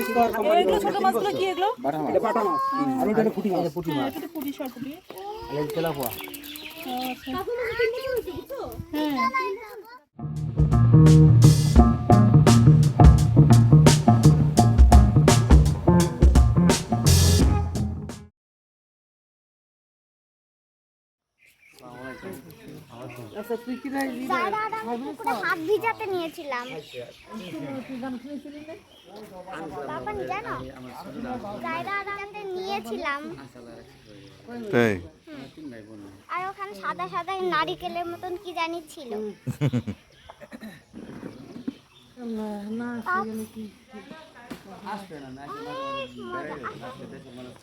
এগুলো ছোট মাছগুলো কি এগুলো? এটা বাটা মাছ আর ওটা হলো পুঁটি মাছ। পুঁটি মাছ এটা তো পুঁটি সর পুঁটি। আর এই তেলাপোয়া। হ্যাঁ আচ্ছা তুই কি রাই হাত ভিজাতে নিয়েছিলাম। বাবা জানো জায়গা আরামতে নিয়েছিলাম। তাই আর ওখানে সাদা সাদা নারিকেলের মতন কি জানি ছিল।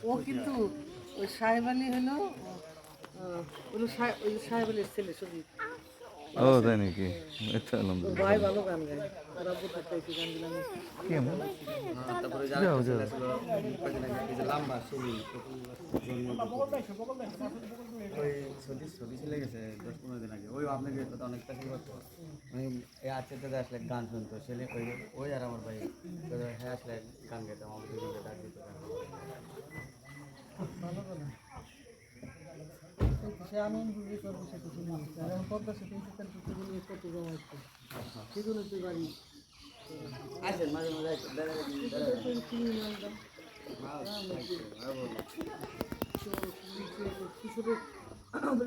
ও কিন্তু ওই সাহেব আলী হলো ওই সাহেব আলীর ছেলে সুদীপ। ও তাই নাকি? আচ্ছা আলহামদুলিল্লাহ। ভাই ভালো গান গায়। ওরা বুঝতে চাইছে গানগুলো আমি। কি এমন? যাও যাও। ওই ছবি চলে গেছে 10-15 দিন আগে। ওই আপনাকে অনেকটা কি করতো আমি এই আজকে আসলে গান শুনতো ছেলে ওই আর আমার ভাই হ্যাঁ আসলে গান গাইতাম আমাকে দুজনকে ডাক দিত সে আমি বুঝি করবো সে কিছু না। আর এখন পদ্মা সেতু ইন্টারনেট কিছু নিয়ে কত জমা হচ্ছে। সেগুলো তুই বাড়ি আসেন মাঝে মাঝে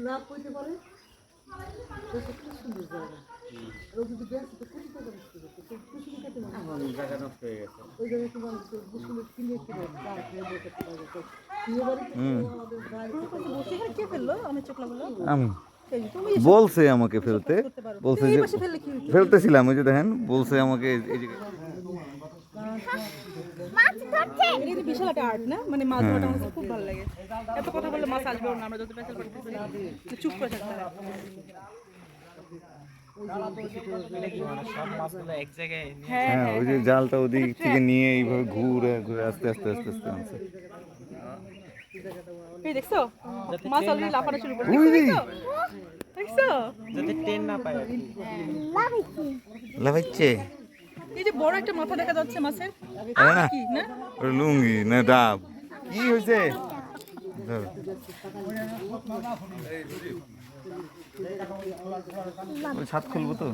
লাভ করতে পারে খুব সুন্দর জায়গা। আর যদি ব্যাংক তো কোটি টাকা বিক্রি করতো তো খুশি কাটে না জায়গা নষ্ট হয়ে গেছে ওই জায়গায় তোমার বুঝলে কিনে কিনে তার খেয়ে বসে পাওয়া যেত। বিয়ে বাড়িতে আমাদের ভাই বসে এখানে কে ফেললো আমি চোখ লাগলো আমি বলছে আমাকে ফেলতে, বলছে যে ফেলতেছিলাম ওই যে দেখেন বলছে আমাকে এই যে মাছ ধরছে। এটা বিশাল একটা আর্ট না, মানে মাছ ধরাটা আমার খুব ভালো লাগে। এত কথা বললে মাছ আসবে না, আমরা যত পেছাল করতেছি চুপ করে থাকতে হয়। হ্যাঁ হ্যাঁ ওই যে জালটা ওদিক থেকে নিয়ে এইভাবে ঘুরে ঘুরে আস্তে আস্তে আস্তে আস্তে আনছে। এই দেখছো মাছ অলরেডি লাফানো শুরু করে দিয়েছে। দেখছো যাতে টেন না পায় লাফাচ্ছে এই যে বড় একটা মাথা দেখা যাচ্ছে মাছের কি না ওর লুঙ্গি না ডাব কি হয়েছে? ছাদ খুলবো তো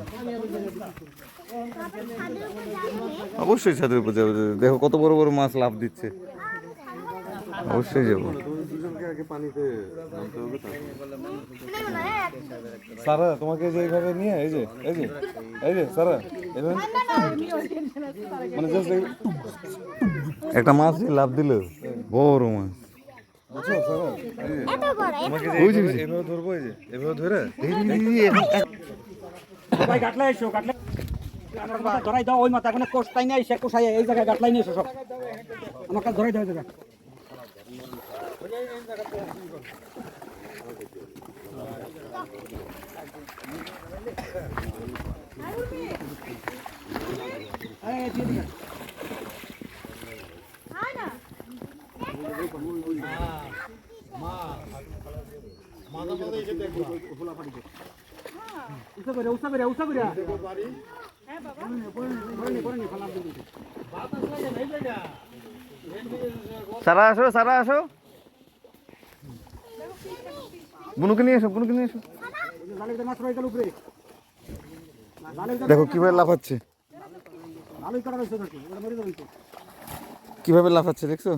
অবশ্যই ছাদের উপর যাবো। দেখো কত বড় বড় মাছ লাফ দিচ্ছে, অবশ্যই যাবো। সারা তোমাকে যে এইভাবে নিয়ে এই যে এই যে এই যে সারা মানে একটা মাছ লাফ দিল বড় মাছ এভাবে ধরবো, এই যে এভাবে ধরে ভাই গাটলা এসো গাটলা আমার কাছে ধরাই দাও। ওই মাথা এখন কোষটাই নাই সে কোষাই এই জায়গায় গাটলাই নিয়ে এসো সব আমার কাছে ধরাই দাও জায়গা সারা আসো, সারা আসো, বুনুকে নিয়ে এসো, বুনুকে নিয়ে এসো। দেখো কিভাবে লাফাচ্ছে, কিভাবে লাফাচ্ছে দেখছো,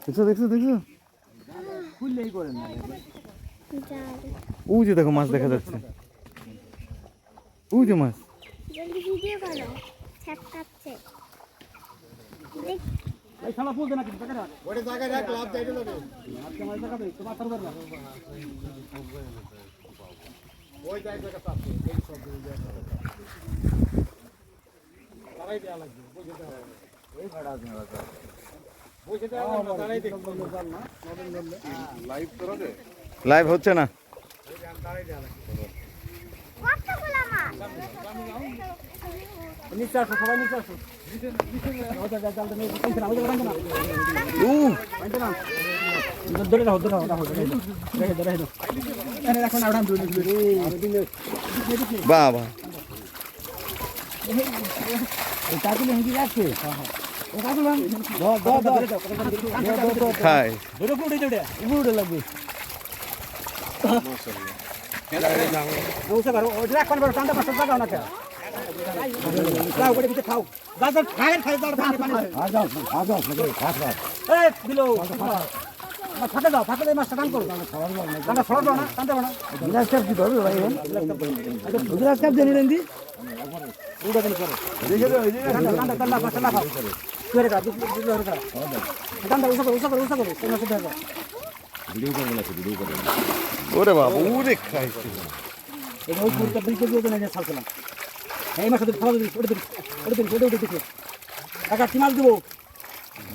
দেখছো দেখছো দেখছো। ওই যে দেখো মাছ দেখা যাচ্ছে, ওই যে মাছ। জলদি ভিডিও করো ছাপকাচ্ছে দেখ এই শালা বলতে না কিছু টাকা ওটা জায়গায় রাখ লাভ যাইতে যাবে আজকে আমার টাকা দে তোমার সার্ভার না ওই জায়গাটা পাস এই সব দাঁড়াই দেয়া লাগবে বুঝে দেওয়া ওই ভাড়া দেওয়া লাগবে বুঝে দেওয়া না দাঁড়াই দেখ বল না নতুন বললে লাইভ করো দে লাইভ হচ্ছে না, ওই দাঁড়াই দেয়া লাগবে কতগুলো মাছ নিচে আসো সবাই নিচে আসো ওটা জালটা নিয়ে কোনটা না ওটা বাঁধো না বাঁধো না ধরে রাখো ধরে রাখো রেখে ধরে রাখো আরে রাখো না ওটা ধরে বাবা এই তাগুলো হিন্দি আছে খায় ওরে বাবা ওরে খাইছে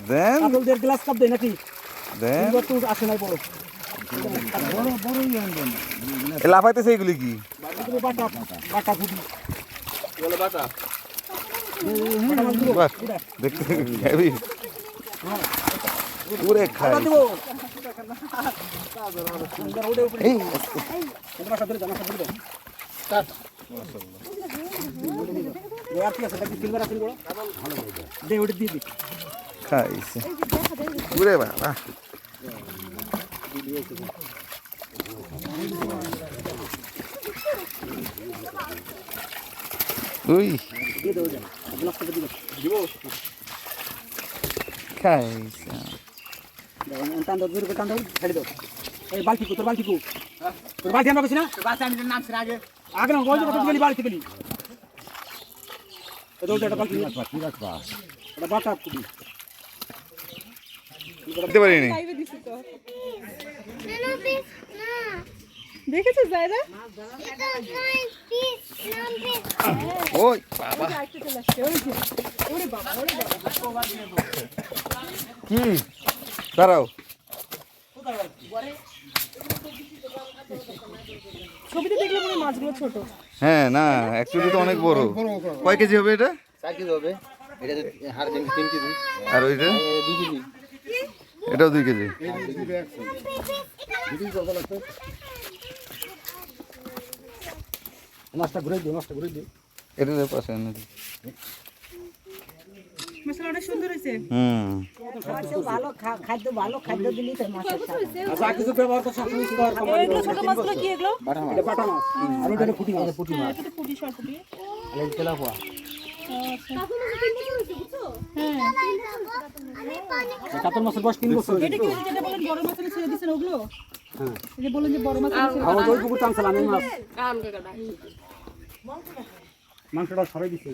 দেন গ্লাস কাপ দেয় নাকি দেন আসে নাই বড় এ লাফাইতেছে এগুলি কি বাটা বাটা ফুটি বাহ, দেখতে খাবি ওরে খাই এই খাইছে ওরে বাবা উই খাইছে এই বালতি কো তোর বালতি কো তোর বালতি আমরা কইছি না বালতি আমি নাম ছিল আগে আগে না ওই যে কত গেলি বালতি গেলি তো ওটা বালতি কি রাখবা এটা বাটা কুদি দিতে পারিনি দেখেছো জায়গা ওই বাবা কি দাঁড়াও ছবিতে দেখলে মনে হয় মাছগুলো ছোট হ্যাঁ না অ্যাকচুয়ালি তো অনেক বড় কয় কেজি হবে এটা 4 কেজি হবে এটা হাড় দেন 3 কেজি আর ওইটা 2 কেজি এটাও 2 কেজি মাছটা ঘুরে দিও এটার পাশে নাকি মশলা অনেক সুন্দর হয়েছে আচ্ছা কিছু ব্যবহার করছ তুমি ব্যবহার করো এগুলো ছোট মাছগুলো কি এগুলো এটা বাটা মাছ আর ওটা পুঁটি মাছ এটা পুঁটি সরপুটি আর তেলা পোয়া কাতল মাছের বয়স 3 বছর এটা কি যেটা বলেন বড় মাছ ছেড়ে দিয়েছেন ওগুলো হ্যাঁ এই যে বলেন যে বড় মাছ আমার ওই পুকুর টানছিলাম এই মাছ মাংসটা সরাই দিছে